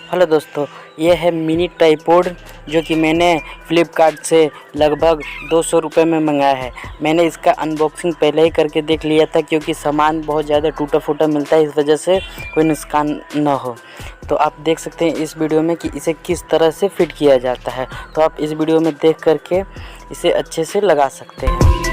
Hello दोस्तों, ये है मिनी ट्राइपॉड जो कि मैंने फ़्लिपकार्ट से लगभग 200 रुपये में मंगाया है। मैंने इसका अनबॉक्सिंग पहले ही करके देख लिया था क्योंकि सामान बहुत ज़्यादा टूटा फूटा मिलता है, इस वजह से कोई नुकसान ना हो। तो आप देख सकते हैं इस वीडियो में कि इसे किस तरह से फिट किया जाता है। तो आप इस वीडियो में देख करके इसे अच्छे से लगा सकते हैं।